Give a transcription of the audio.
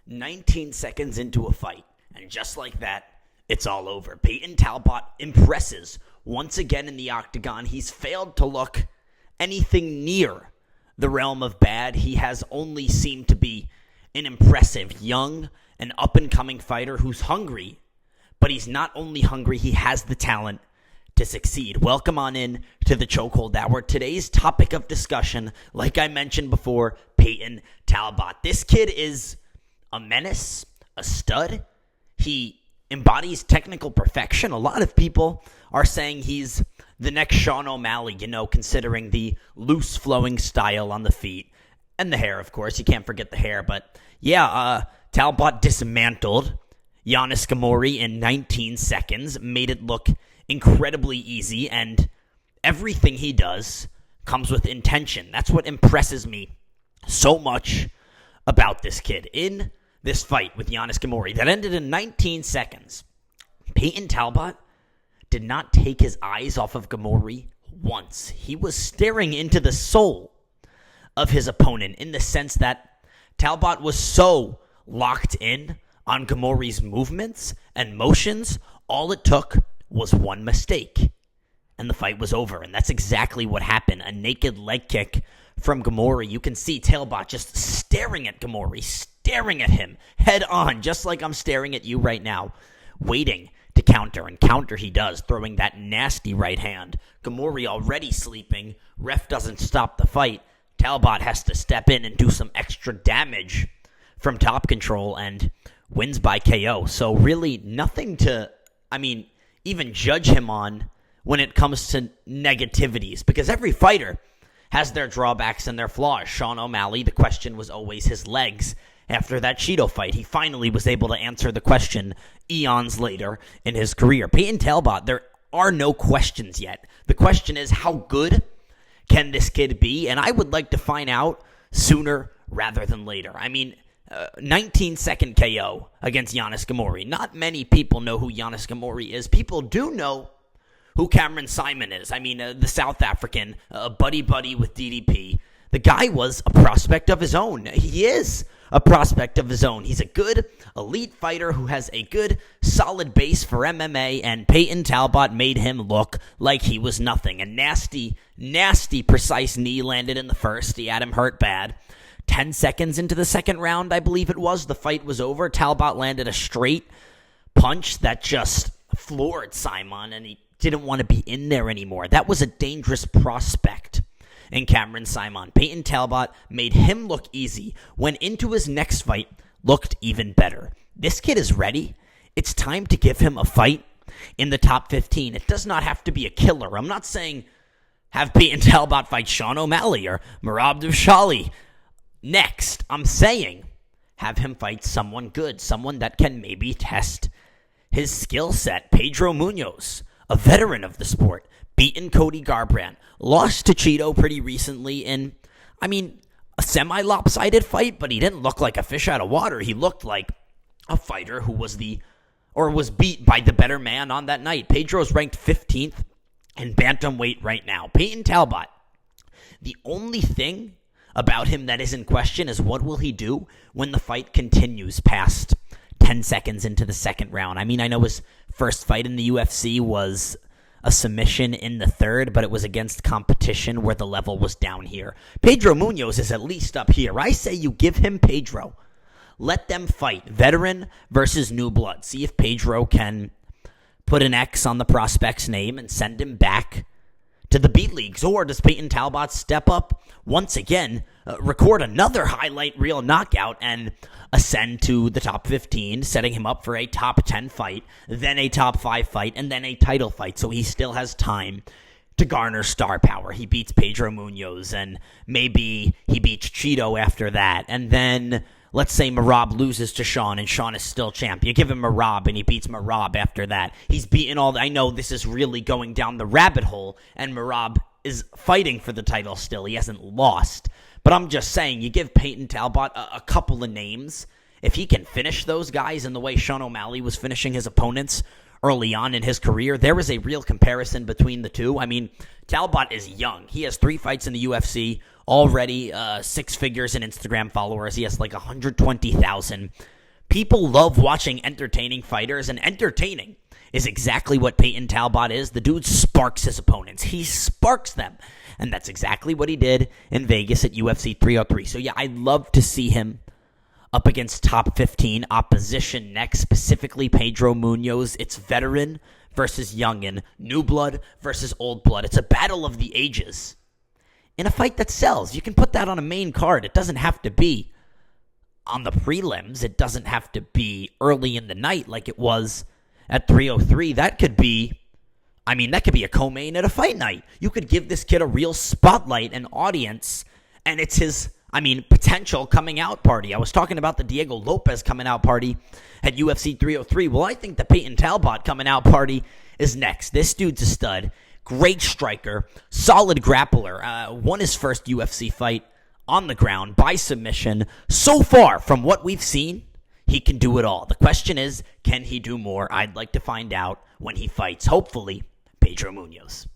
19 seconds into a fight, and just like that, it's all over. Payton Talbott impresses once again in the octagon. He's failed to look anything near the realm of bad. He has only seemed to be an impressive, young, and up-and-coming fighter who's hungry, but he's not only hungry, he has the talent to succeed. Welcome on in to the Chokehold Hour. Today's topic of discussion, like I mentioned before, Payton Talbott. This kid is a menace, a stud. He embodies technical perfection. A lot of people are saying he's the next Sean O'Malley, considering the loose flowing style on the feet and the hair, of course. You can't forget the hair, but Talbott dismantled Yanis Ghemmouri in 19 seconds, made it look incredibly easy, and everything he does comes with intention. That's what impresses me so much about this kid. In this fight with Yanis Ghemmouri that ended in 19 seconds, Payton Talbott did not take his eyes off of Ghemmouri once. He was staring into the soul of his opponent in the sense that Talbott was so locked in on Ghemmouri's movements and motions. All it took was one mistake, and the fight was over. And that's exactly what happened. A naked leg kick from Ghemmouri. You can see Talbott just staring at Ghemmouri, staring at him head on, just like I'm staring at you right now, waiting to counter. And counter he does, throwing that nasty right hand. Ghemmouri already sleeping. Ref doesn't stop the fight. Talbott has to step in and do some extra damage from top control and wins by KO. So really nothing to, even judge him on when it comes to negativities, because every fighter has their drawbacks and their flaws. Sean O'Malley, the question was always his legs. After that Cheeto fight, he finally was able to answer the question eons later in his career. Payton Talbott, there are no questions yet. The question is, how good can this kid be? And I would like to find out sooner rather than later. 19-second KO against Yanis Ghemmouri. Not many people know who Yanis Ghemmouri is. People do know who Cameron Simon is. The South African, buddy with DDP. The guy was a prospect of his own. He is a prospect of his own. He's a good elite fighter who has a good solid base for MMA, and Payton Talbott made him look like he was nothing. A nasty precise knee landed in the first. He had him hurt bad. 10 seconds into the second round, I believe it was, the fight was over. Talbott landed a straight punch that just floored Simon, and he didn't want to be in there anymore. That was a dangerous prospect in Cameron Simon. Payton Talbott made him look easy, went into his next fight, looked even better. This kid is ready. It's time to give him a fight in the top 15. It does not have to be a killer. I'm not saying have Payton Talbott fight Sean O'Malley or Merab Dvalishvili next. I'm saying have him fight someone good, someone that can maybe test his skill set. Pedro Munoz, a veteran of the sport, beaten Cody Garbrandt, lost to Cheeto pretty recently in, a semi-lopsided fight, but he didn't look like a fish out of water. He looked like a fighter who was beat by the better man on that night. Pedro's ranked 15th in bantamweight right now. Payton Talbott, the only thing about him that is in question is what will he do when the fight continues past 10 seconds into the second round. I know his first fight in the UFC was a submission in the third, but it was against competition where the level was down here. Pedro Munoz is at least up here. I say you give him Pedro. Let them fight. Veteran versus new blood. See if Pedro can put an X on the prospect's name and send him back to the B leagues. Or does Payton Talbott step up once again, record another highlight reel knockout, and ascend to the top 15, setting him up for a top 10 fight, then a top 5 fight, and then a title fight, so he still has time to garner star power. He beats Pedro Munoz, and maybe he beats Cheeto after that, and then let's say Merab loses to Sean, and Sean is still champ. You give him Merab, and he beats Merab after that. He's beaten all. I know this is really going down the rabbit hole, and Merab is fighting for the title still. He hasn't lost. But I'm just saying, you give Payton Talbott a couple of names. If he can finish those guys in the way Sean O'Malley was finishing his opponents early on in his career, there is a real comparison between the two. Talbott is young. He has 3 fights in the UFC, already 6 figures in Instagram followers. He has like 120,000 People love watching entertaining fighters, and entertaining is exactly what Payton Talbott is. The dude sparks his opponents. He sparks them. And that's exactly what he did in Vegas at UFC 303. So yeah, I'd love to see him up against top 15 opposition next, specifically Pedro Munoz. It's veteran versus youngin, new blood versus old blood. It's a battle of the ages in a fight that sells. You can put that on a main card. It doesn't have to be on the prelims. It doesn't have to be early in the night like it was at 303. That could be a co-main at a fight night. You could give this kid a real spotlight and audience, and it's his, potential coming out party. I was talking about the Diego Lopez coming out party at UFC 303. Well, I think the Payton Talbott coming out party is next. This dude's a stud. Great striker. Solid grappler. Won his first UFC fight on the ground by submission. So far, from what we've seen, he can do it all. The question is, can he do more? I'd like to find out when he fights, hopefully, Pedro Munoz.